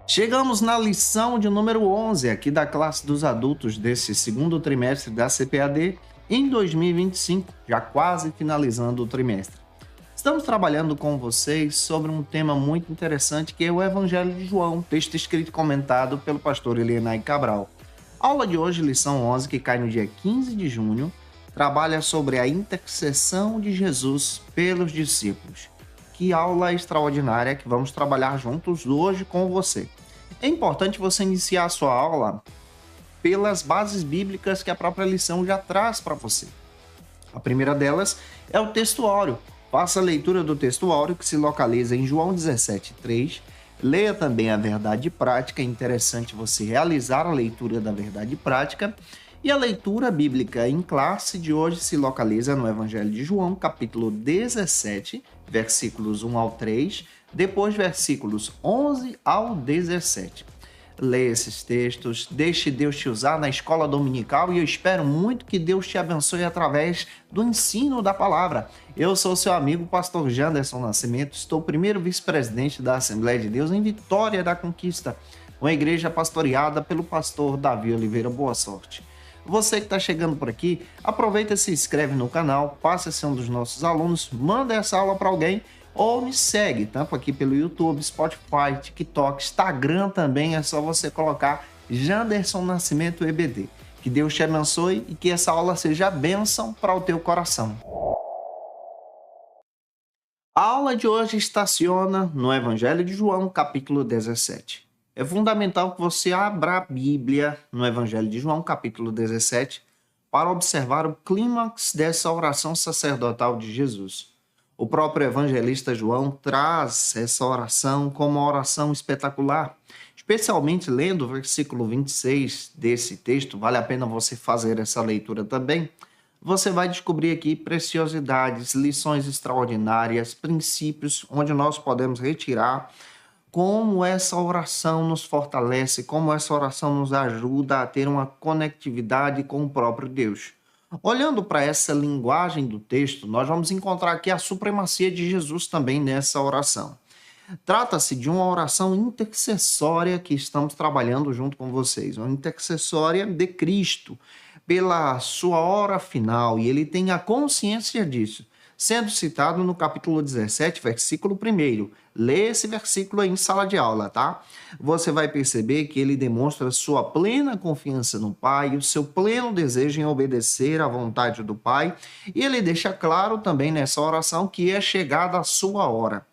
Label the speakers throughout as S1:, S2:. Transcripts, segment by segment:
S1: Chegamos na lição de número 11 aqui da classe dos adultos desse segundo trimestre da CPAD em 2025, já quase finalizando o trimestre. Estamos trabalhando com vocês sobre um tema muito interessante que é o Evangelho de João, texto escrito e comentado pelo pastor Elienay Cabral. A aula de hoje, lição 11, que cai no dia 15 de junho, trabalha sobre a intercessão de Jesus pelos discípulos. Que aula extraordinária que vamos trabalhar juntos hoje com você. É importante você iniciar a sua aula pelas bases bíblicas que a própria lição já traz para você. A primeira delas é o textuário. Faça a leitura do textuário que se localiza em João 17:3. Leia também a verdade prática. É interessante você realizar a leitura da verdade prática. E a leitura bíblica em classe de hoje se localiza no Evangelho de João, capítulo 17, versículos 1 ao 3, depois versículos 11 ao 17. Leia esses textos, deixe Deus te usar na escola dominical e eu espero muito que Deus te abençoe através do ensino da palavra. Eu sou seu amigo, pastor Janderson Nascimento, estou primeiro vice-presidente da Assembleia de Deus em Vitória da Conquista, uma igreja pastoreada pelo pastor Davi Oliveira. Boa sorte. Você que está chegando por aqui, aproveita e se inscreve no canal, passe a ser um dos nossos alunos, manda essa aula para alguém ou me segue, tanto aqui pelo YouTube, Spotify, TikTok, Instagram também, é só você colocar Janderson Nascimento EBD. Que Deus te abençoe e que essa aula seja bênção para o teu coração. A aula de hoje estaciona no Evangelho de João, capítulo 17. É fundamental que você abra a Bíblia no Evangelho de João, capítulo 17, para observar o clímax dessa oração sacerdotal de Jesus. O próprio evangelista João traz essa oração como uma oração espetacular, especialmente lendo o versículo 26 desse texto. Vale a pena você fazer essa leitura também. Você vai descobrir aqui preciosidades, lições extraordinárias, princípios onde nós podemos retirar como essa oração nos fortalece, como essa oração nos ajuda a ter uma conectividade com o próprio Deus. Olhando para essa linguagem do texto, nós vamos encontrar aqui a supremacia de Jesus também nessa oração. Trata-se de uma oração intercessória que estamos trabalhando junto com vocês, uma intercessória de Cristo, pela sua hora final, e ele tem a consciência disso, sendo citado no capítulo 17, versículo 1. Lê esse versículo aí em sala de aula, tá? Você vai perceber que ele demonstra sua plena confiança no Pai, o seu pleno desejo em obedecer à vontade do Pai, e ele deixa claro também nessa oração que é chegada a sua hora.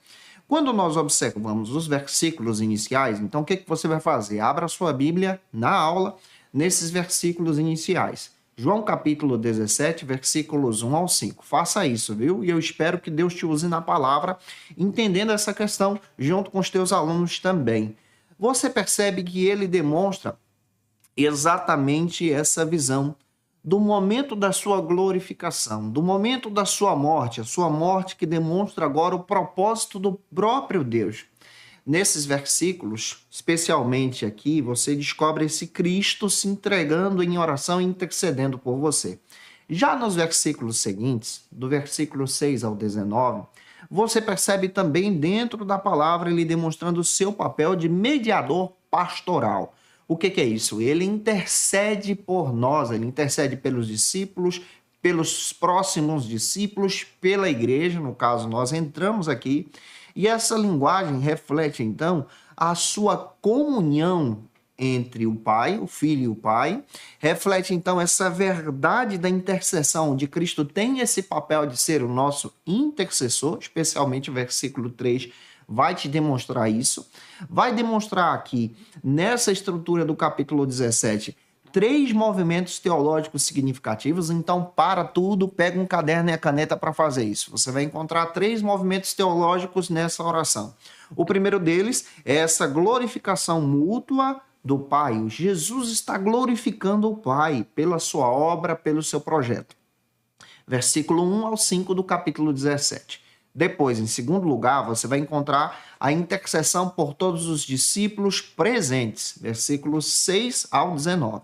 S1: Quando nós observamos os versículos iniciais, então o que você vai fazer? Abra a sua Bíblia na aula, nesses versículos iniciais. João capítulo 17, versículos 1 ao 5. Faça isso, viu? E eu espero que Deus te use na palavra, entendendo essa questão junto com os teus alunos também. Você percebe que ele demonstra exatamente essa visão do momento da sua glorificação, do momento da sua morte, a sua morte que demonstra agora o propósito do próprio Deus. Nesses versículos, especialmente aqui, você descobre esse Cristo se entregando em oração e intercedendo por você. Já nos versículos seguintes, do versículo 6 ao 19, você percebe também dentro da palavra ele demonstrando o seu papel de mediador pastoral. O que é isso? Ele intercede por nós, ele intercede pelos discípulos, pelos próximos discípulos, pela igreja, no caso nós entramos aqui, e essa linguagem reflete, então, a sua comunhão entre o Pai, o Filho e o Pai. Reflete, então, essa verdade da intercessão, onde Cristo tem esse papel de ser o nosso intercessor, especialmente o versículo 3 vai te demonstrar isso. Vai demonstrar aqui, nessa estrutura do capítulo 17, 3 movimentos teológicos significativos, então para tudo, pega um caderno e a caneta para fazer isso. Você vai encontrar 3 movimentos teológicos nessa oração. O primeiro deles é essa glorificação mútua do Pai. Jesus está glorificando o Pai pela sua obra, pelo seu projeto. Versículo 1 ao 5 do capítulo 17. Depois, em segundo lugar, você vai encontrar a intercessão por todos os discípulos presentes. Versículos 6 ao 19.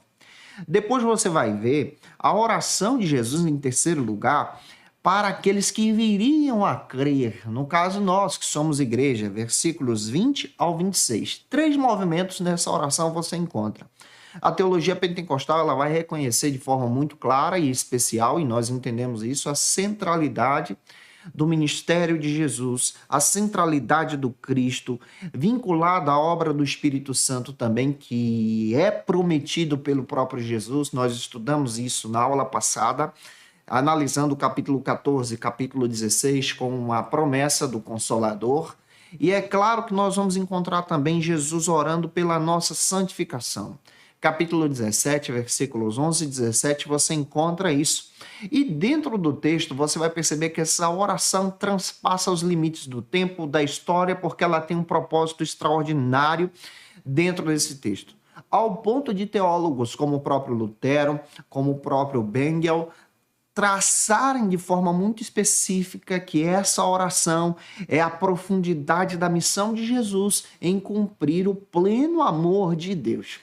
S1: Depois você vai ver a oração de Jesus em terceiro lugar para aqueles que viriam a crer, no caso nós que somos igreja, versículos 20 ao 26. 3 movimentos nessa oração você encontra. A teologia pentecostal ela vai reconhecer de forma muito clara e especial, e nós entendemos isso, a centralidade do ministério de Jesus, a centralidade do Cristo, vinculada à obra do Espírito Santo também, que é prometido pelo próprio Jesus. Nós estudamos isso na aula passada, analisando o capítulo 14, capítulo 16, com a promessa do Consolador. E é claro que nós vamos encontrar também Jesus orando pela nossa santificação. Capítulo 17, versículos 11 e 17, você encontra isso. E dentro do texto, você vai perceber que essa oração transpassa os limites do tempo, da história, porque ela tem um propósito extraordinário dentro desse texto. Ao ponto de teólogos como o próprio Lutero, como o próprio Bengel, traçarem de forma muito específica que essa oração é a profundidade da missão de Jesus em cumprir o pleno amor de Deus.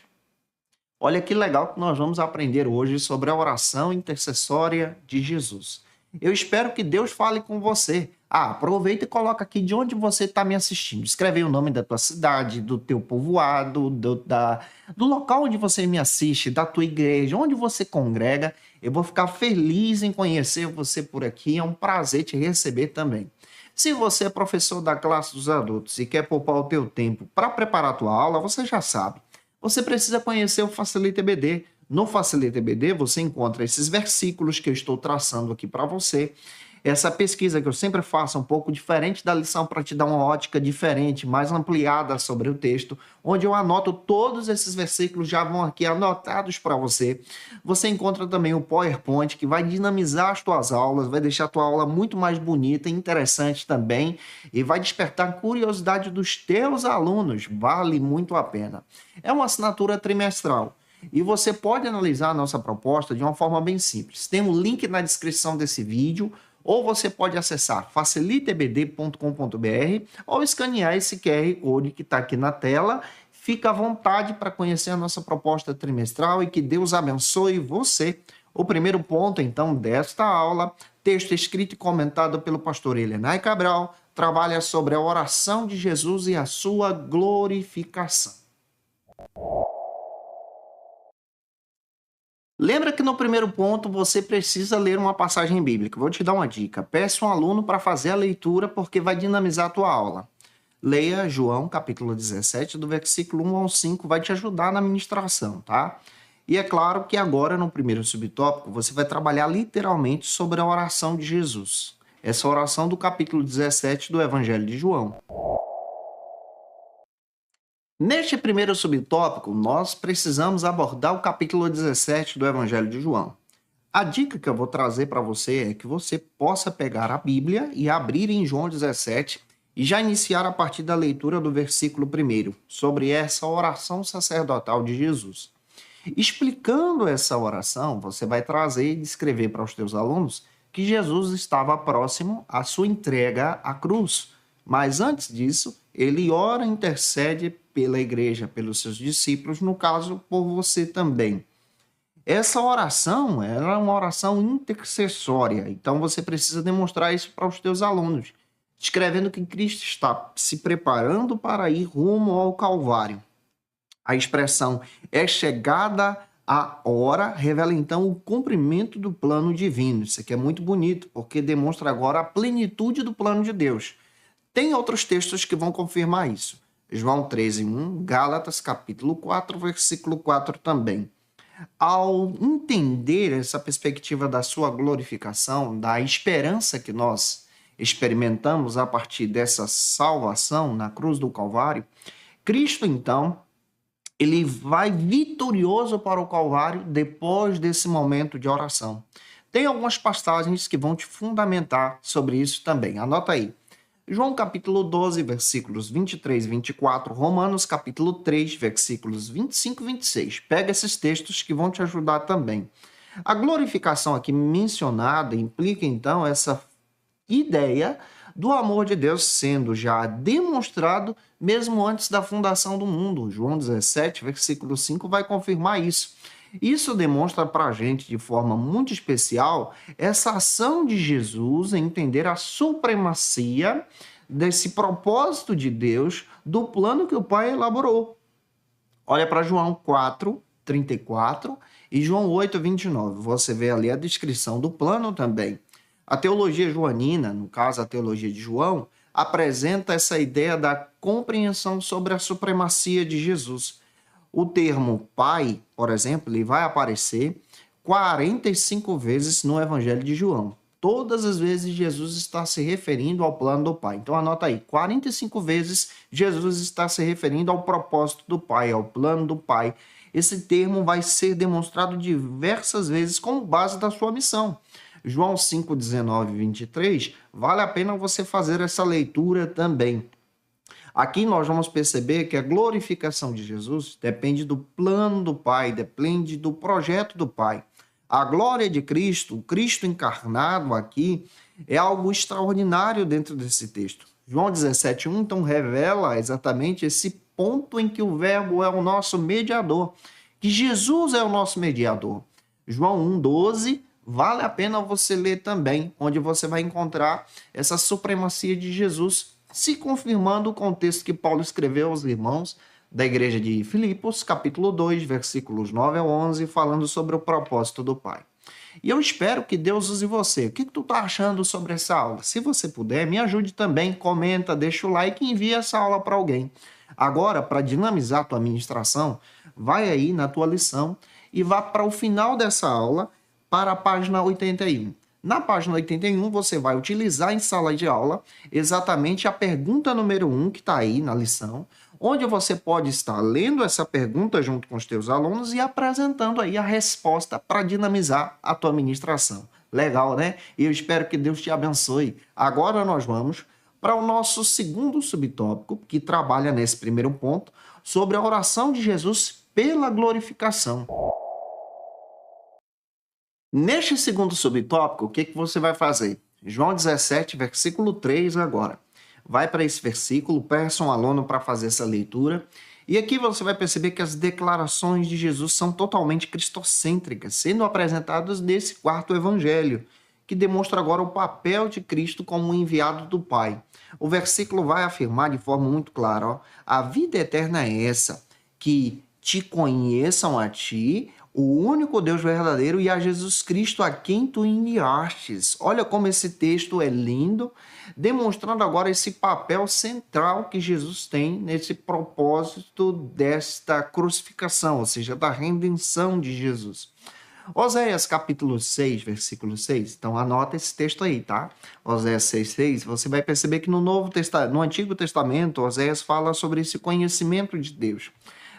S1: Olha que legal que nós vamos aprender hoje sobre a oração intercessória de Jesus. Eu espero que Deus fale com você. Aproveita e coloca aqui de onde você está me assistindo. Escreve aí o nome da tua cidade, do teu povoado, do local onde você me assiste, da tua igreja, onde você congrega. Eu vou ficar feliz em conhecer você por aqui. É um prazer te receber também. Se você é professor da classe dos adultos e quer poupar o teu tempo para preparar a tua aula, você já sabe. Você precisa conhecer o Facilita EBD. No Facilita EBD você encontra esses versículos que eu estou traçando aqui para você. Essa pesquisa que eu sempre faço um pouco diferente da lição para te dar uma ótica diferente, mais ampliada sobre o texto, onde eu anoto todos esses versículos, já vão aqui anotados para você. Você encontra também o PowerPoint, que vai dinamizar as tuas aulas, vai deixar a tua aula muito mais bonita e interessante também, e vai despertar a curiosidade dos teus alunos. Vale muito a pena. É uma assinatura trimestral. E você pode analisar a nossa proposta de uma forma bem simples. Tem um link na descrição desse vídeo, ou você pode acessar facilitaebd.com.br ou escanear esse QR Code que está aqui na tela. Fica à vontade para conhecer a nossa proposta trimestral e que Deus abençoe você. O primeiro ponto, então, desta aula, texto escrito e comentado pelo pastor Elianai Cabral, trabalha sobre a oração de Jesus e a sua glorificação. Lembra que no primeiro ponto você precisa ler uma passagem bíblica. Vou te dar uma dica. Peça um aluno para fazer a leitura porque vai dinamizar a tua aula. Leia João capítulo 17, do versículo 1 ao 5, vai te ajudar na ministração, tá? E é claro que agora, no primeiro subtópico, você vai trabalhar literalmente sobre a oração de Jesus. Essa oração do capítulo 17 do Evangelho de João. Neste primeiro subtópico, nós precisamos abordar o capítulo 17 do Evangelho de João. A dica que eu vou trazer para você é que você possa pegar a Bíblia e abrir em João 17 e já iniciar a partir da leitura do versículo 1, sobre essa oração sacerdotal de Jesus. Explicando essa oração, você vai trazer e descrever para os teus alunos que Jesus estava próximo à sua entrega à cruz. Mas antes disso, ele ora e intercede pela igreja, pelos seus discípulos, no caso, por você também. Essa oração é uma oração intercessória, então você precisa demonstrar isso para os teus alunos, descrevendo que Cristo está se preparando para ir rumo ao Calvário. A expressão é chegada a hora, revela então o cumprimento do plano divino. Isso aqui é muito bonito, porque demonstra agora a plenitude do plano de Deus. Tem outros textos que vão confirmar isso. João 13:1, Gálatas capítulo 4, versículo 4 também. Ao entender essa perspectiva da sua glorificação, da esperança que nós experimentamos a partir dessa salvação na cruz do Calvário, Cristo, então, ele vai vitorioso para o Calvário depois desse momento de oração. Tem algumas passagens que vão te fundamentar sobre isso também. Anota aí. João capítulo 12, versículos 23 e 24, Romanos capítulo 3, versículos 25 e 26. Pega esses textos que vão te ajudar também. A glorificação aqui mencionada implica, então, essa ideia do amor de Deus sendo já demonstrado mesmo antes da fundação do mundo. João 17, versículo 5 vai confirmar isso. Isso demonstra para a gente, de forma muito especial, essa ação de Jesus em entender a supremacia desse propósito de Deus, do plano que o Pai elaborou. Olha para João 4:34 e João 8:29. Você vê ali a descrição do plano também. A teologia joanina, no caso a teologia de João, apresenta essa ideia da compreensão sobre a supremacia de Jesus. O termo Pai, por exemplo, ele vai aparecer 45 vezes no Evangelho de João. Todas as vezes Jesus está se referindo ao plano do Pai. Então anota aí, 45 vezes Jesus está se referindo ao propósito do Pai, ao plano do Pai. Esse termo vai ser demonstrado diversas vezes como base da sua missão. João 5, 19 e 23, vale a pena você fazer essa leitura também. Aqui nós vamos perceber que a glorificação de Jesus depende do plano do Pai, depende do projeto do Pai. A glória de Cristo, o Cristo encarnado aqui, é algo extraordinário dentro desse texto. João 17:1 então revela exatamente esse ponto em que o Verbo é o nosso mediador, que Jesus é o nosso mediador. João 1:12 vale a pena você ler também, onde você vai encontrar essa supremacia de Jesus, se confirmando o contexto que Paulo escreveu aos irmãos da igreja de Filipos, capítulo 2, versículos 9 a 11, falando sobre o propósito do Pai. E eu espero que Deus use você. O que tu tá achando sobre essa aula? Se você puder, me ajude também, comenta, deixa o like e envia essa aula para alguém. Agora, para dinamizar a tua ministração, vai aí na tua lição e vá para o final dessa aula, para a página 81. Na página 81, você vai utilizar em sala de aula exatamente a pergunta número 1 que está aí na lição, onde você pode estar lendo essa pergunta junto com os teus alunos e apresentando aí a resposta para dinamizar a tua ministração. Legal, né? E eu espero que Deus te abençoe. Agora nós vamos para o nosso segundo subtópico, que trabalha nesse primeiro ponto, sobre a oração de Jesus pela glorificação. Neste segundo subtópico, o que você vai fazer? João 17, versículo 3 agora. Vai para esse versículo, peça um aluno para fazer essa leitura. E aqui você vai perceber que as declarações de Jesus são totalmente cristocêntricas, sendo apresentadas nesse quarto evangelho, que demonstra agora o papel de Cristo como enviado do Pai. O versículo vai afirmar de forma muito clara, ó, a vida eterna é essa, que te conheçam a ti, o único Deus verdadeiro, e a Jesus Cristo a quem tu enviastes. Olha como esse texto é lindo, demonstrando agora esse papel central que Jesus tem nesse propósito desta crucificação, ou seja, da redenção de Jesus. Oséias capítulo 6, versículo 6. Então anota esse texto aí, tá? Oséias 6:6. Você vai perceber que no Antigo Testamento, Oséias fala sobre esse conhecimento de Deus.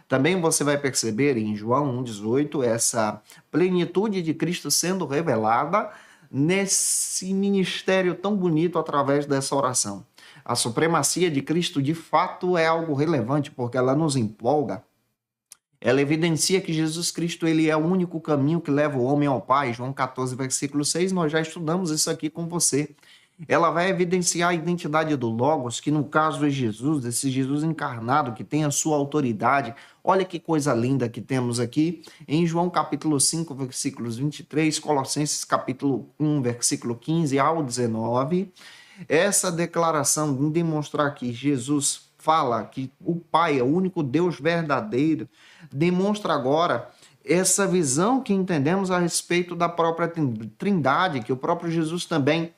S1: Também você vai perceber em João 1,18 essa plenitude de Cristo sendo revelada nesse ministério tão bonito através dessa oração. A supremacia de Cristo de fato é algo relevante porque ela nos empolga. Ela evidencia que Jesus Cristo ele é o único caminho que leva o homem ao Pai. João 14, versículo 6, nós já estudamos isso aqui com você. Ela vai evidenciar a identidade do Logos, que no caso é Jesus, esse Jesus encarnado, que tem a sua autoridade. Olha que coisa linda que temos aqui em João capítulo 5, versículos 23, Colossenses capítulo 1, versículo 15 ao 19. Essa declaração em demonstrar que Jesus fala que o Pai é o único Deus verdadeiro, demonstra agora essa visão que entendemos a respeito da própria Trindade, que o próprio Jesus também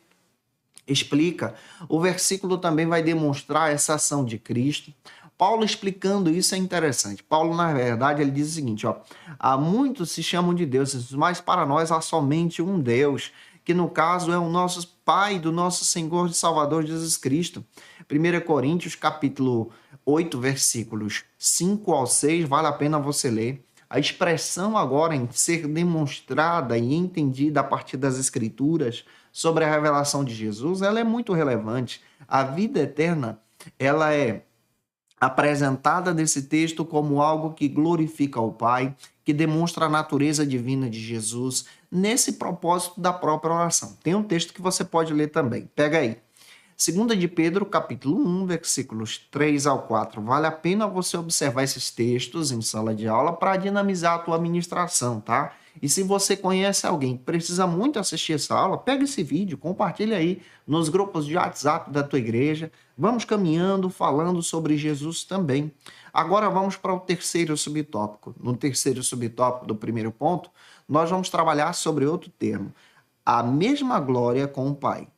S1: explica. O versículo também vai demonstrar essa ação de Cristo. Paulo explicando isso é interessante. Paulo, na verdade, ele diz o seguinte, ó, há muitos se chamam de deuses, mas para nós há somente um Deus, que no caso é o nosso Pai do nosso Senhor e Salvador Jesus Cristo. 1 Coríntios, capítulo 8, versículos 5 ao 6, vale a pena você ler. A expressão agora em ser demonstrada e entendida a partir das Escrituras sobre a revelação de Jesus, ela é muito relevante. A vida eterna, ela é apresentada nesse texto como algo que glorifica o Pai, que demonstra a natureza divina de Jesus, nesse propósito da própria oração. Tem um texto que você pode ler também. Pega aí. Segunda de Pedro, capítulo 1, versículos 3 ao 4. Vale a pena você observar esses textos em sala de aula para dinamizar a tua ministração, tá? E se você conhece alguém que precisa muito assistir essa aula, pega esse vídeo, compartilha aí nos grupos de WhatsApp da tua igreja. Vamos caminhando, falando sobre Jesus também. Agora vamos para o terceiro subtópico. No terceiro subtópico do primeiro ponto, nós vamos trabalhar sobre outro termo. A mesma glória com o Pai.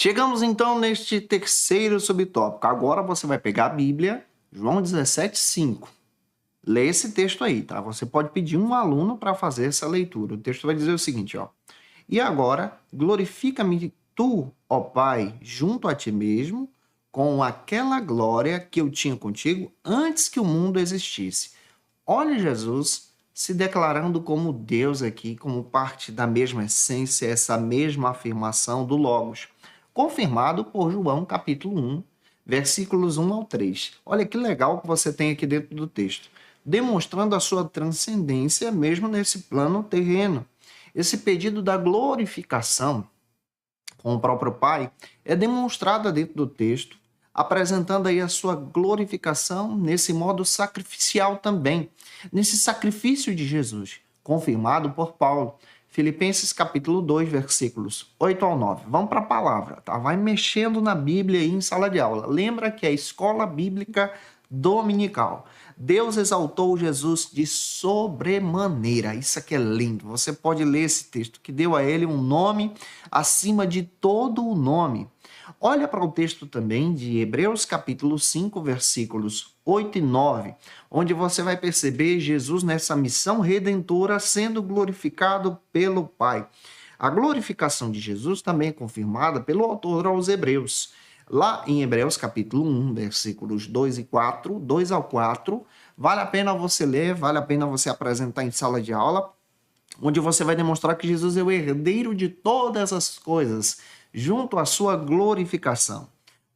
S1: Chegamos então neste terceiro subtópico. Agora você vai pegar a Bíblia, João 17:5. Lê esse texto aí, tá? Você pode pedir um aluno para fazer essa leitura. O texto vai dizer o seguinte, ó. E agora, glorifica-me tu, ó Pai, junto a ti mesmo, com aquela glória que eu tinha contigo antes que o mundo existisse. Olha Jesus se declarando como Deus aqui, como parte da mesma essência, essa mesma afirmação do Logos, confirmado por João, capítulo 1, versículos 1 ao 3. Olha que legal que você tem aqui dentro do texto, demonstrando a sua transcendência mesmo nesse plano terreno. Esse pedido da glorificação com o próprio Pai é demonstrada dentro do texto, apresentando aí a sua glorificação nesse modo sacrificial também, nesse sacrifício de Jesus, confirmado por Paulo. Filipenses capítulo 2, versículos 8 ao 9. Vamos para a palavra, tá? Vai mexendo na Bíblia aí em sala de aula. Lembra que é a escola bíblica dominical. Deus exaltou Jesus de sobremaneira. Isso aqui é lindo. Você pode ler esse texto, que deu a ele um nome acima de todo o nome. Olha para o texto também de Hebreus capítulo 5, versículos 8 e 9, onde você vai perceber Jesus nessa missão redentora sendo glorificado pelo Pai. A glorificação de Jesus também é confirmada pelo autor aos Hebreus. Lá em Hebreus capítulo 1, versículos 2 ao 4, vale a pena você ler, vale a pena você apresentar em sala de aula, onde você vai demonstrar que Jesus é o herdeiro de todas as coisas, junto à sua glorificação.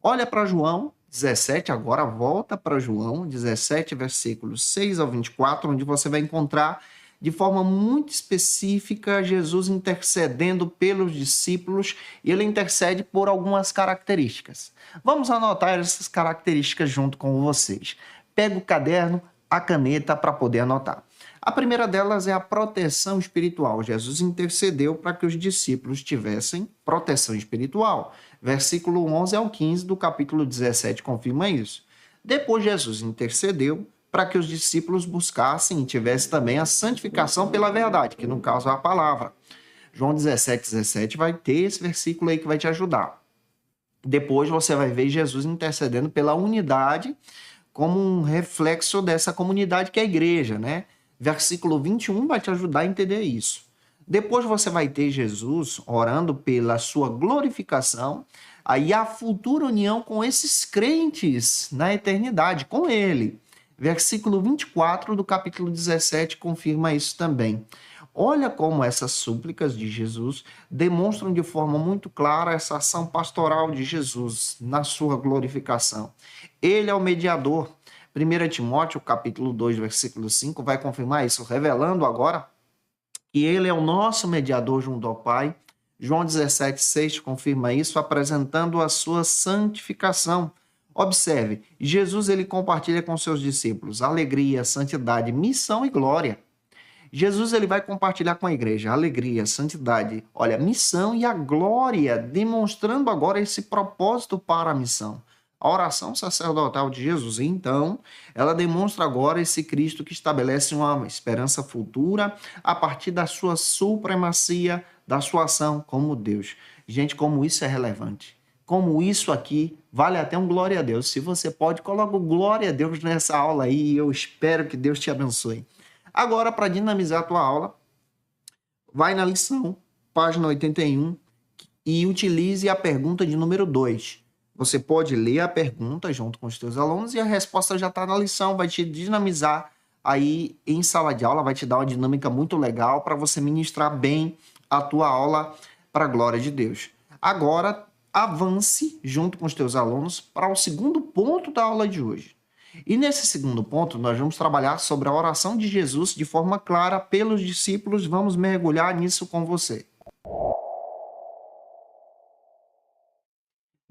S1: Olha para João 17, agora volta para João 17, versículos 6 ao 24, onde você vai encontrar de forma muito específica Jesus intercedendo pelos discípulos, e ele intercede por algumas características. Vamos anotar essas características junto com vocês. Pega o caderno, a caneta para poder anotar. A primeira delas é a proteção espiritual. Jesus intercedeu para que os discípulos tivessem proteção espiritual. Versículo 11 ao 15 do capítulo 17 confirma isso. Depois Jesus intercedeu para que os discípulos buscassem e tivessem também a santificação pela verdade, que no caso é a palavra. João 17:17 vai ter esse versículo aí que vai te ajudar. Depois você vai ver Jesus intercedendo pela unidade como um reflexo dessa comunidade que é a igreja, né? Versículo 21 vai te ajudar a entender isso. Depois você vai ter Jesus orando pela sua glorificação, aí a futura união com esses crentes na eternidade, com ele. Versículo 24 do capítulo 17 confirma isso também. Olha como essas súplicas de Jesus demonstram de forma muito clara essa ação pastoral de Jesus na sua glorificação. Ele é o mediador. 1 Timóteo, capítulo 2, versículo 5, vai confirmar isso, revelando agora que ele é o nosso mediador junto ao Pai. João 17:6 confirma isso, apresentando a sua santificação. Observe, Jesus ele compartilha com seus discípulos alegria, santidade, missão e glória. Jesus ele vai compartilhar com a igreja alegria, santidade, olha, missão e a glória, demonstrando agora esse propósito para a missão. A oração sacerdotal de Jesus, então, ela demonstra agora esse Cristo que estabelece uma esperança futura a partir da sua supremacia, da sua ação como Deus. Gente, como isso é relevante. Como isso aqui vale até um glória a Deus. Se você pode, coloca o glória a Deus nessa aula aí e eu espero que Deus te abençoe. Agora, para dinamizar a tua aula, vai na lição, página 81, e utilize a pergunta de número 2. Você pode ler a pergunta junto com os teus alunos e a resposta já está na lição, vai te dinamizar aí em sala de aula, vai te dar uma dinâmica muito legal para você ministrar bem a tua aula para a glória de Deus. Agora, avance junto com os teus alunos para o segundo ponto da aula de hoje. E nesse segundo ponto, nós vamos trabalhar sobre a oração de Jesus de forma clara pelos discípulos. Vamos mergulhar nisso com você.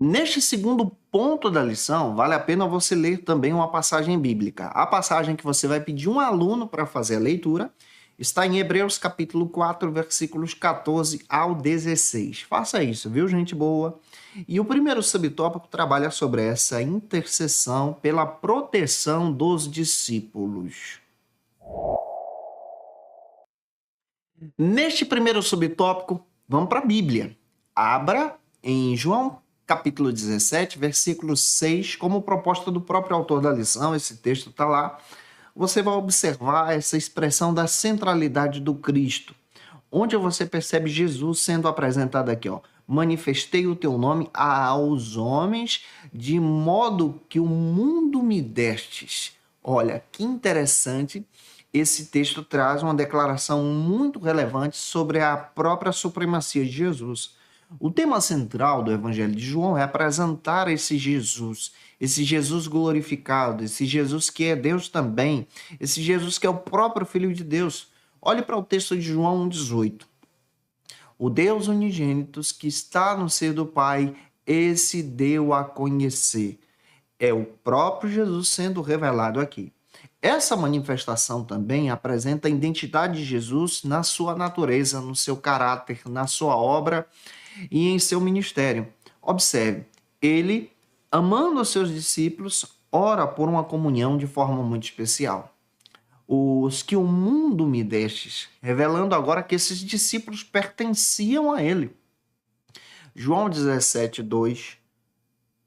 S1: Neste segundo ponto da lição, vale a pena você ler também uma passagem bíblica. A passagem que você vai pedir um aluno para fazer a leitura está em Hebreus capítulo 4, versículos 14 ao 16. Faça isso, viu, gente boa? E o primeiro subtópico trabalha sobre essa intercessão pela proteção dos discípulos. Neste primeiro subtópico, vamos para a Bíblia. Abra em João capítulo 17, versículo 6, como proposta do próprio autor da lição, esse texto está lá. Você vai observar essa expressão da centralidade do Cristo, onde você percebe Jesus sendo apresentado aqui, ó. Manifestei o teu nome aos homens, de modo que o mundo me destes. Olha, que interessante. Esse texto traz uma declaração muito relevante sobre a própria supremacia de Jesus. O tema central do Evangelho de João é apresentar esse Jesus glorificado, esse Jesus que é Deus também, esse Jesus que é o próprio Filho de Deus. Olhe para o texto de João 1,18. O Deus unigênito que está no seio do Pai, esse deu a conhecer. É o próprio Jesus sendo revelado aqui. Essa manifestação também apresenta a identidade de Jesus na sua natureza, no seu caráter, na sua obra e em seu ministério. Observe, ele, amando os seus discípulos, ora por uma comunhão de forma muito especial. Os que o mundo me destes, revelando agora que esses discípulos pertenciam a ele. João 17, 2,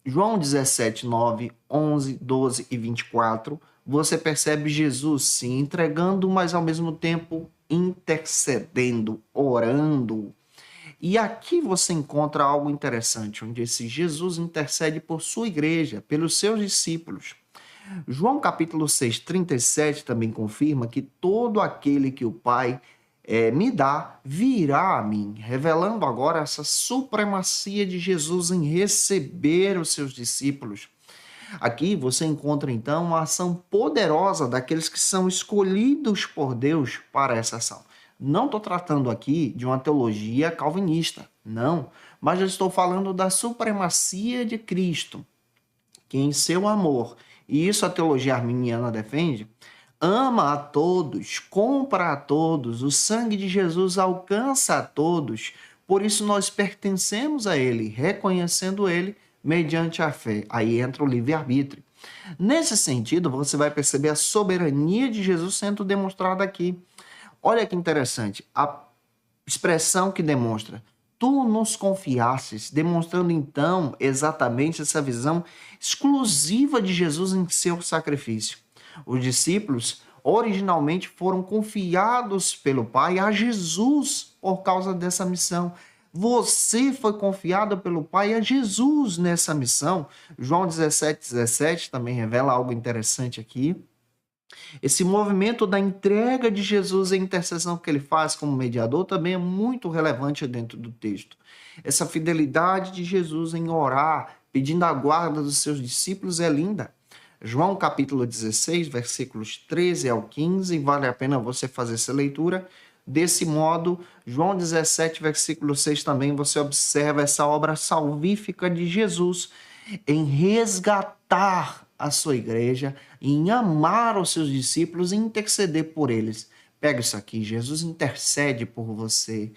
S1: João 17, 9, 11, 12 e 24, você percebe Jesus se entregando, mas ao mesmo tempo intercedendo, orando. E aqui você encontra algo interessante, onde esse Jesus intercede por sua igreja, pelos seus discípulos. João capítulo 6, 37 também confirma que todo aquele que o Pai me dá, virá a mim, revelando agora essa supremacia de Jesus em receber os seus discípulos. Aqui você encontra então uma ação poderosa daqueles que são escolhidos por Deus para essa ação. Não estou tratando aqui de uma teologia calvinista, não, mas eu estou falando da supremacia de Cristo, que em seu amor, e isso a teologia arminiana defende, ama a todos, compra a todos, o sangue de Jesus alcança a todos, por isso nós pertencemos a Ele, reconhecendo Ele mediante a fé. Aí entra o livre-arbítrio. Nesse sentido, você vai perceber a soberania de Jesus sendo demonstrada aqui. Olha que interessante, a expressão que demonstra, tu nos confiasses, demonstrando então exatamente essa visão exclusiva de Jesus em seu sacrifício. Os discípulos originalmente foram confiados pelo Pai a Jesus por causa dessa missão. Você foi confiado pelo Pai a Jesus nessa missão. João 17, 17 também revela algo interessante aqui. Esse movimento da entrega de Jesus e a intercessão que ele faz como mediador também é muito relevante dentro do texto. Essa fidelidade de Jesus em orar, pedindo a guarda dos seus discípulos é linda. João capítulo 16, versículos 13 ao 15, vale a pena você fazer essa leitura. Desse modo, João 17, versículo 6 também, você observa essa obra salvífica de Jesus em resgatar a sua igreja, em amar os seus discípulos e interceder por eles. Pega isso aqui, Jesus intercede por você,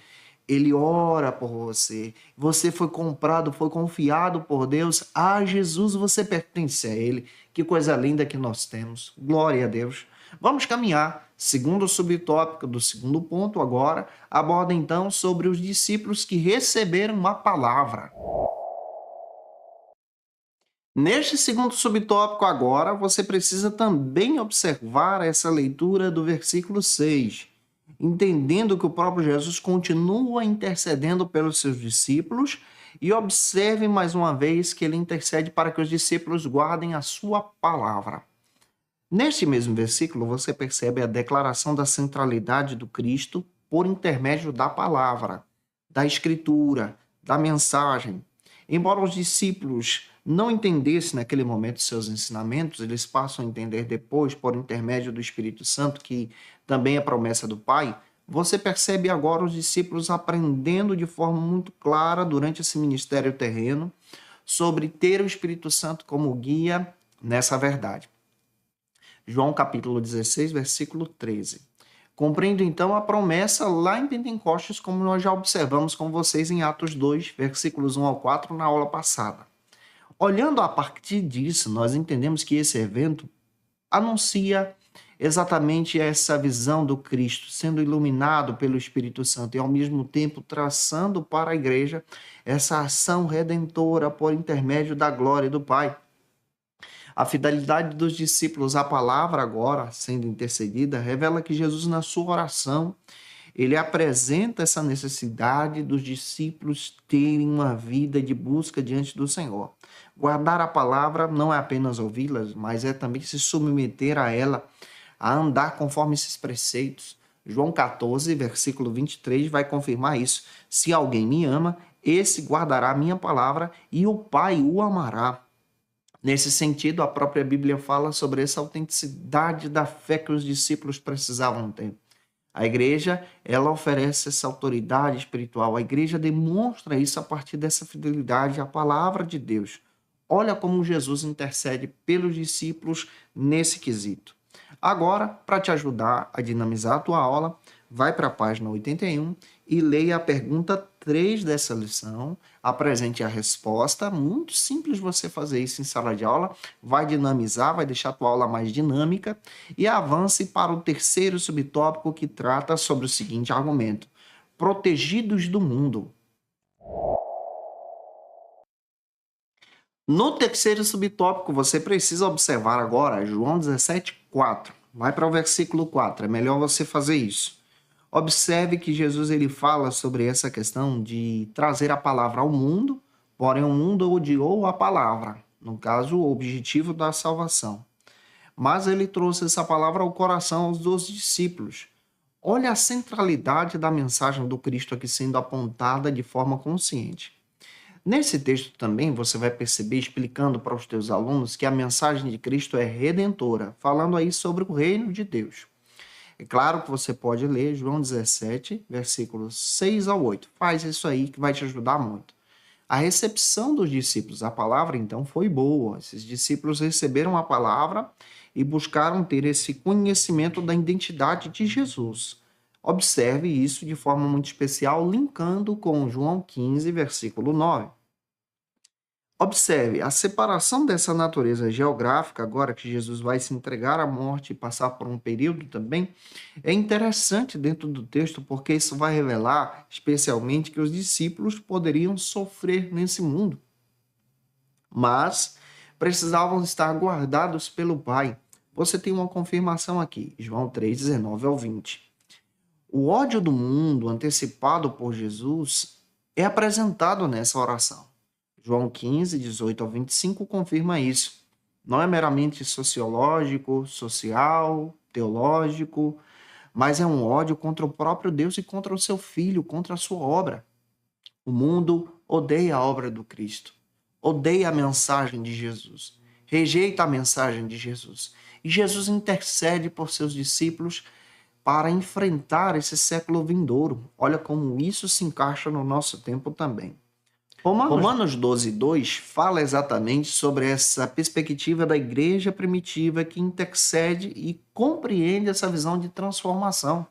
S1: ele ora por você, você foi comprado, foi confiado por Deus, a Jesus você pertence a ele. Que coisa linda que nós temos, glória a Deus. Vamos caminhar. Segundo subtópico do segundo ponto agora, aborda então sobre os discípulos que receberam a palavra. Neste segundo subtópico agora, você precisa também observar essa leitura do versículo 6, entendendo que o próprio Jesus continua intercedendo pelos seus discípulos e observe mais uma vez que ele intercede para que os discípulos guardem a sua palavra. Neste mesmo versículo, você percebe a declaração da centralidade do Cristo por intermédio da palavra, da escritura, da mensagem. Embora os discípulos não entendessem naquele momento seus ensinamentos, eles passam a entender depois por intermédio do Espírito Santo, que também é promessa do Pai. Você percebe agora os discípulos aprendendo de forma muito clara durante esse ministério terreno sobre ter o Espírito Santo como guia nessa verdade. João capítulo 16, versículo 13. Cumprindo então a promessa lá em Pentecostes, como nós já observamos com vocês em Atos 2, versículos 1 ao 4, na aula passada. Olhando a partir disso, nós entendemos que esse evento anuncia exatamente essa visão do Cristo sendo iluminado pelo Espírito Santo e ao mesmo tempo traçando para a igreja essa ação redentora por intermédio da glória do Pai. A fidelidade dos discípulos à palavra agora sendo intercedida revela que Jesus na sua oração ele apresenta essa necessidade dos discípulos terem uma vida de busca diante do Senhor. Guardar a palavra não é apenas ouvi-la, mas é também se submeter a ela, a andar conforme esses preceitos. João 14, versículo 23 vai confirmar isso. Se alguém me ama, esse guardará a minha palavra e o Pai o amará. Nesse sentido, a própria Bíblia fala sobre essa autenticidade da fé que os discípulos precisavam ter. A igreja, ela oferece essa autoridade espiritual. A igreja demonstra isso a partir dessa fidelidade à palavra de Deus. Olha como Jesus intercede pelos discípulos nesse quesito. Agora, para te ajudar a dinamizar a tua aula, vai para a página 81 e leia a pergunta 3 dessa lição, apresente a resposta. Muito simples você fazer isso em sala de aula, vai dinamizar, vai deixar a tua aula mais dinâmica e avance para o terceiro subtópico que trata sobre o seguinte argumento: protegidos do mundo. No terceiro subtópico, você precisa observar agora João 17:4. Vai para o versículo 4, é melhor você fazer isso. Observe que Jesus ele fala sobre essa questão de trazer a palavra ao mundo, porém o mundo odiou a palavra, no caso, o objetivo da salvação. Mas ele trouxe essa palavra ao coração dos discípulos. Olha a centralidade da mensagem do Cristo aqui sendo apontada de forma consciente. Nesse texto também você vai perceber, explicando para os teus alunos, que a mensagem de Cristo é redentora, falando aí sobre o reino de Deus. É claro que você pode ler João 17, versículos 6 ao 8. Faz isso aí que vai te ajudar muito. A recepção dos discípulos à palavra, então, foi boa. Esses discípulos receberam a palavra e buscaram ter esse conhecimento da identidade de Jesus. Observe isso de forma muito especial, linkando com João 15, versículo 9. Observe, a separação dessa natureza geográfica, agora que Jesus vai se entregar à morte e passar por um período também, é interessante dentro do texto, porque isso vai revelar, especialmente, que os discípulos poderiam sofrer nesse mundo, mas precisavam estar guardados pelo Pai. Você tem uma confirmação aqui, João 3, 19 ao 20. O ódio do mundo, antecipado por Jesus, é apresentado nessa oração. João 15, 18 ao 25 confirma isso. Não é meramente sociológico, social, teológico, mas é um ódio contra o próprio Deus e contra o seu Filho, contra a sua obra. O mundo odeia a obra do Cristo, odeia a mensagem de Jesus, rejeita a mensagem de Jesus. E Jesus intercede por seus discípulos para enfrentar esse século vindouro. Olha como isso se encaixa no nosso tempo também. Romanos 12, 2 fala exatamente sobre essa perspectiva da igreja primitiva que intercede e compreende essa visão de transformação.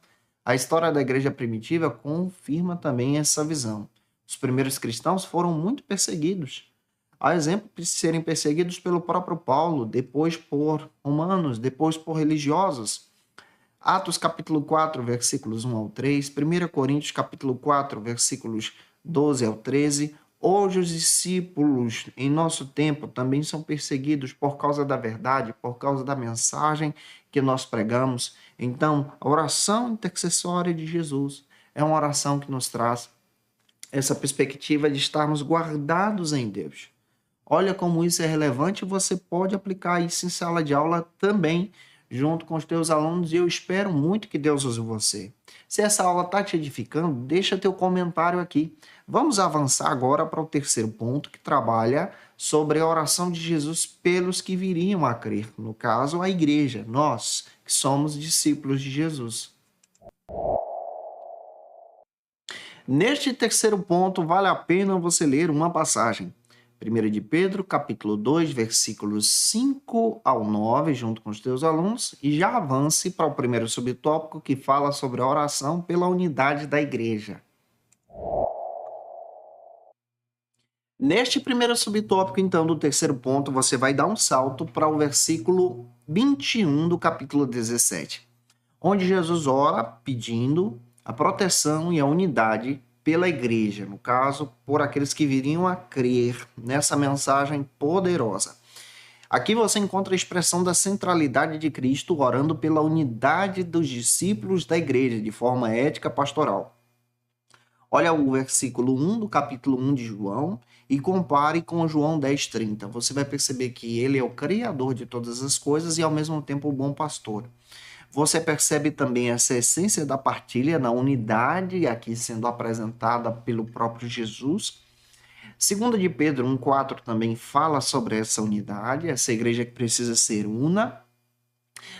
S1: A história da igreja primitiva confirma também essa visão. Os primeiros cristãos foram muito perseguidos. Há exemplo de serem perseguidos pelo próprio Paulo, depois por romanos, depois por religiosos. Atos capítulo 4, versículos 1 ao 3, 1 Coríntios capítulo 4, versículos 12 ao 13. Hoje os discípulos, em nosso tempo, também são perseguidos por causa da verdade, por causa da mensagem que nós pregamos. Então, a oração intercessória de Jesus é uma oração que nos traz essa perspectiva de estarmos guardados em Deus. Olha como isso é relevante e você pode aplicar isso em sala de aula também, junto com os teus alunos, e eu espero muito que Deus use você. Se essa aula está te edificando, deixa teu comentário aqui. Vamos avançar agora para o terceiro ponto, que trabalha sobre a oração de Jesus pelos que viriam a crer. No caso, a igreja, nós que somos discípulos de Jesus. Neste terceiro ponto, vale a pena você ler uma passagem. 1 de Pedro, capítulo 2, versículos 5 ao 9, junto com os teus alunos, e já avance para o primeiro subtópico, que fala sobre a oração pela unidade da igreja. Neste primeiro subtópico, então, do terceiro ponto, você vai dar um salto para o versículo 21 do capítulo 17, onde Jesus ora pedindo a proteção e a unidade pela igreja, no caso, por aqueles que viriam a crer nessa mensagem poderosa. Aqui você encontra a expressão da centralidade de Cristo orando pela unidade dos discípulos da igreja, de forma ética pastoral. Olha o versículo 1 do capítulo 1 de João e compare com João 10:30. Você vai perceber que ele é o criador de todas as coisas e ao mesmo tempo o bom pastor. Você percebe também essa essência da partilha na unidade aqui sendo apresentada pelo próprio Jesus. 2 de Pedro 1:4 também fala sobre essa unidade, essa igreja que precisa ser una.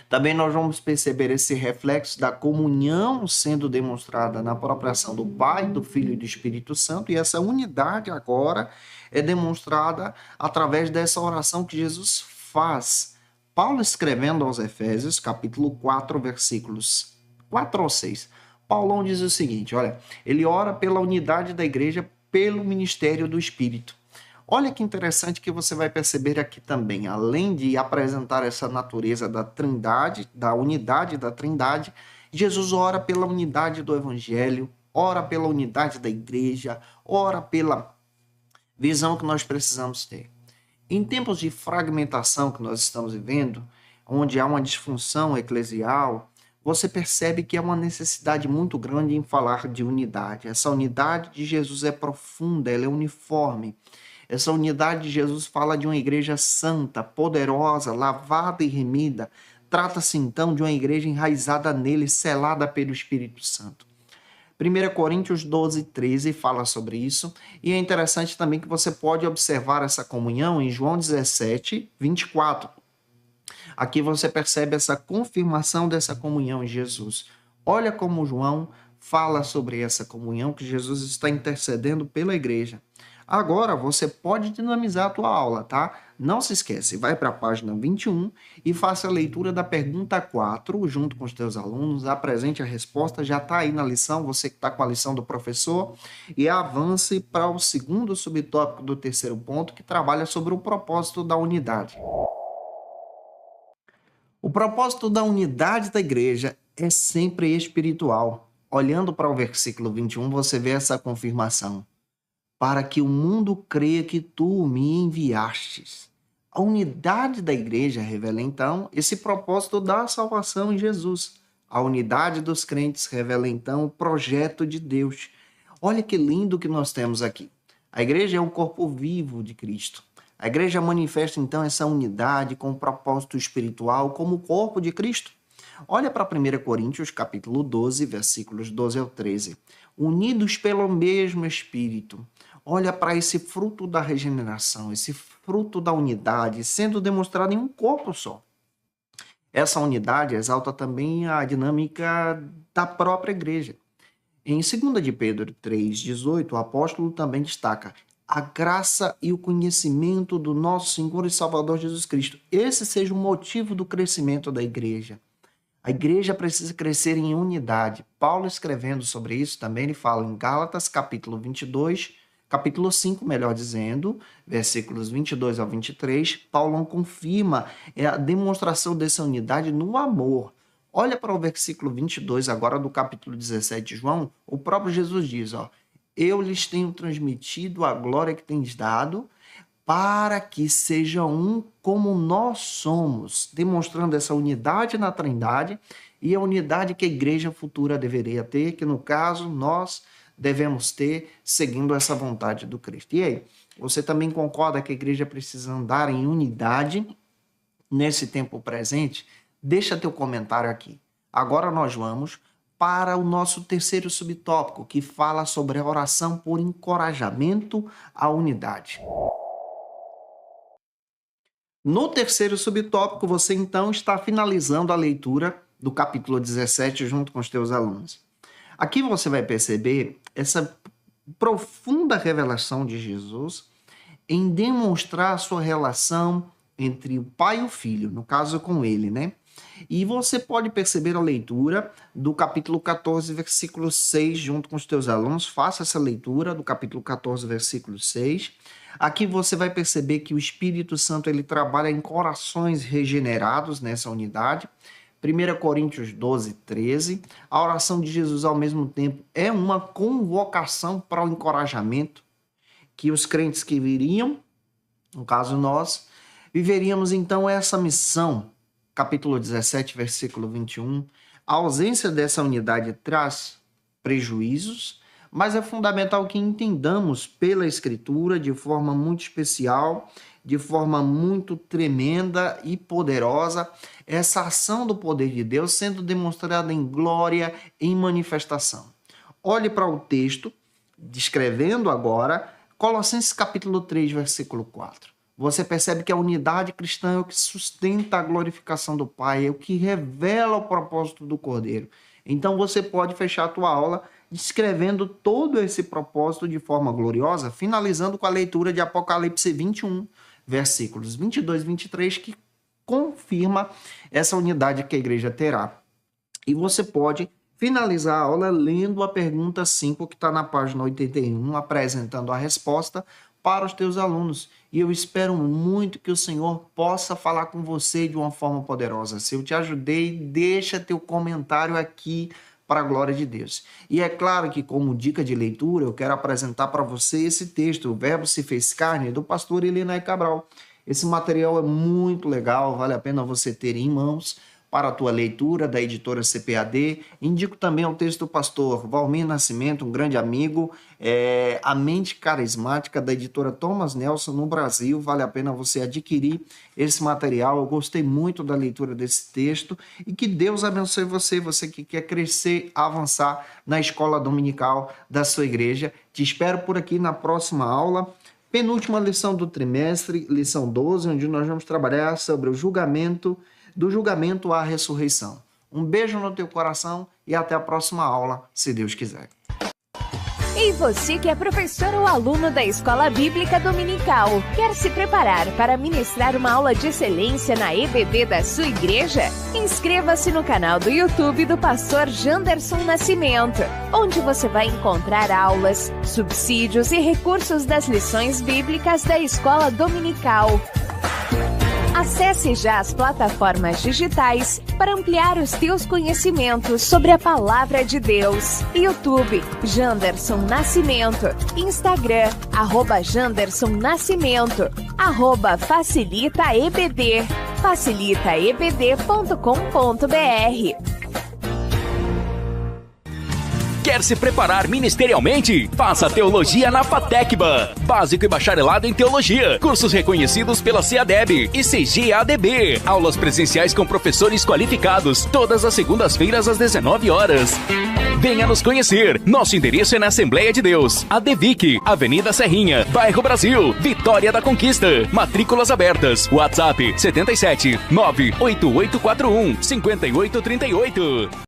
S1: Também nós vamos perceber esse reflexo da comunhão sendo demonstrada na própria ação do Pai, do Filho e do Espírito Santo, e essa unidade agora é demonstrada através dessa oração que Jesus faz. Paulo escrevendo aos Efésios, capítulo 4, versículos 4 ao 6, Paulão diz o seguinte, olha, ele ora pela unidade da igreja pelo ministério do Espírito. Olha que interessante que você vai perceber aqui também, além de apresentar essa natureza da trindade, da unidade da trindade, Jesus ora pela unidade do evangelho, ora pela unidade da igreja, ora pela visão que nós precisamos ter. Em tempos de fragmentação que nós estamos vivendo, onde há uma disfunção eclesial, você percebe que há uma necessidade muito grande em falar de unidade. Essa unidade de Jesus é profunda, ela é uniforme. Essa unidade de Jesus fala de uma igreja santa, poderosa, lavada e remida. Trata-se então de uma igreja enraizada nele, selada pelo Espírito Santo. 1 Coríntios 12:13 fala sobre isso, e é interessante também que você pode observar essa comunhão em João 17:24. Aqui você percebe essa confirmação dessa comunhão em Jesus. Olha como João fala sobre essa comunhão que Jesus está intercedendo pela igreja. Agora você pode dinamizar a tua aula, tá? Não se esquece, vai para a página 21 e faça a leitura da pergunta 4 junto com os teus alunos, apresente a resposta, já está aí na lição, você que está com a lição do professor, e avance para o segundo subtópico do terceiro ponto, que trabalha sobre o propósito da unidade. O propósito da unidade da igreja é sempre espiritual. Olhando para o versículo 21, você vê essa confirmação. Para que o mundo creia que tu me enviastes. A unidade da igreja revela, então, esse propósito da salvação em Jesus. A unidade dos crentes revela, então, o projeto de Deus. Olha que lindo que nós temos aqui. A igreja é o corpo vivo de Cristo. A igreja manifesta, então, essa unidade com o propósito espiritual como o corpo de Cristo. Olha para 1 Coríntios, capítulo 12, versículos 12 ao 13. Unidos pelo mesmo Espírito. Olha para esse fruto da regeneração, esse fruto da unidade, sendo demonstrado em um corpo só. Essa unidade exalta também a dinâmica da própria igreja. Em 2 de Pedro 3,18, o apóstolo também destaca a graça e o conhecimento do nosso Senhor e Salvador Jesus Cristo. Esse seja o motivo do crescimento da igreja. A igreja precisa crescer em unidade. Paulo, escrevendo sobre isso, também ele fala em Gálatas, capítulo 22, capítulo 5, melhor dizendo, versículos 22 ao 23, Paulo confirma a demonstração dessa unidade no amor. Olha para o versículo 22 agora do capítulo 17 de João, o próprio Jesus diz, eu lhes tenho transmitido a glória que tens dado, para que sejam um como nós somos, demonstrando essa unidade na Trindade e a unidade que a igreja futura deveria ter, que no caso nós devemos ter, seguindo essa vontade do Cristo. E aí, você também concorda que a igreja precisa andar em unidade nesse tempo presente? Deixa teu comentário aqui. Agora nós vamos para o nosso terceiro subtópico, que fala sobre a oração por encorajamento à unidade. No terceiro subtópico, você então está finalizando a leitura do capítulo 17 junto com os teus alunos. Aqui você vai perceber essa profunda revelação de Jesus em demonstrar a sua relação entre o pai e o filho, no caso com ele, né? E você pode perceber a leitura do capítulo 14, versículo 6, junto com os teus alunos. Faça essa leitura do capítulo 14, versículo 6. Aqui você vai perceber que o Espírito Santo ele trabalha em corações regenerados nessa unidade. 1 Coríntios 12, 13. A oração de Jesus, ao mesmo tempo, é uma convocação para o encorajamento que os crentes que viriam, no caso nós, viveríamos então essa missão. Capítulo 17, versículo 21. A ausência dessa unidade traz prejuízos, mas é fundamental que entendamos pela Escritura de forma muito especial, de forma muito tremenda e poderosa, essa ação do poder de Deus sendo demonstrada em glória, em manifestação. Olhe para o texto, descrevendo agora, Colossenses capítulo 3, versículo 4. Você percebe que a unidade cristã é o que sustenta a glorificação do Pai, é o que revela o propósito do Cordeiro. Então você pode fechar a tua aula descrevendo todo esse propósito de forma gloriosa, finalizando com a leitura de Apocalipse 21, versículos 22 e 23, que confirma essa unidade que a igreja terá. E você pode finalizar a aula lendo a pergunta 5, que está na página 81, apresentando a resposta para os teus alunos. E eu espero muito que o Senhor possa falar com você de uma forma poderosa. Se eu te ajudei, deixa teu comentário aqui para a glória de Deus. E é claro que, como dica de leitura, eu quero apresentar para você esse texto, O Verbo se fez carne, do pastor Elinay Cabral. Esse material é muito legal, vale a pena você ter em mãos para a tua leitura, da editora CPAD. Indico também o texto do pastor Valmir Nascimento, um grande amigo, A Mente Carismática, da editora Thomas Nelson, no Brasil. Vale a pena você adquirir esse material. Eu gostei muito da leitura desse texto e que Deus abençoe você, você que quer crescer, avançar na escola dominical da sua igreja. Te espero por aqui na próxima aula. Penúltima lição do trimestre, lição 12, onde nós vamos trabalhar sobre o julgamento, do julgamento à ressurreição. Um beijo no teu coração e até a próxima aula, se Deus quiser.
S2: E você que é professor ou aluno da Escola Bíblica Dominical, quer se preparar para ministrar uma aula de excelência na EBD da sua igreja? Inscreva-se no canal do YouTube do pastor Janderson Nascimento, onde você vai encontrar aulas, subsídios e recursos das lições bíblicas da Escola Dominical. Acesse já as plataformas digitais para ampliar os teus conhecimentos sobre a Palavra de Deus. YouTube, Janderson Nascimento. Instagram, @Janderson Nascimento. @FacilitaEBD. facilitaebd.com.br.
S3: Quer se preparar ministerialmente? Faça Teologia na FATECBA. Básico e bacharelado em Teologia. Cursos reconhecidos pela CEADEB e CGADB. Aulas presenciais com professores qualificados. Todas as segundas-feiras às 19 horas. Venha nos conhecer. Nosso endereço é na Assembleia de Deus. ADVIC, Avenida Serrinha, Bairro Brasil, Vitória da Conquista. Matrículas abertas. WhatsApp 77 98841 5838.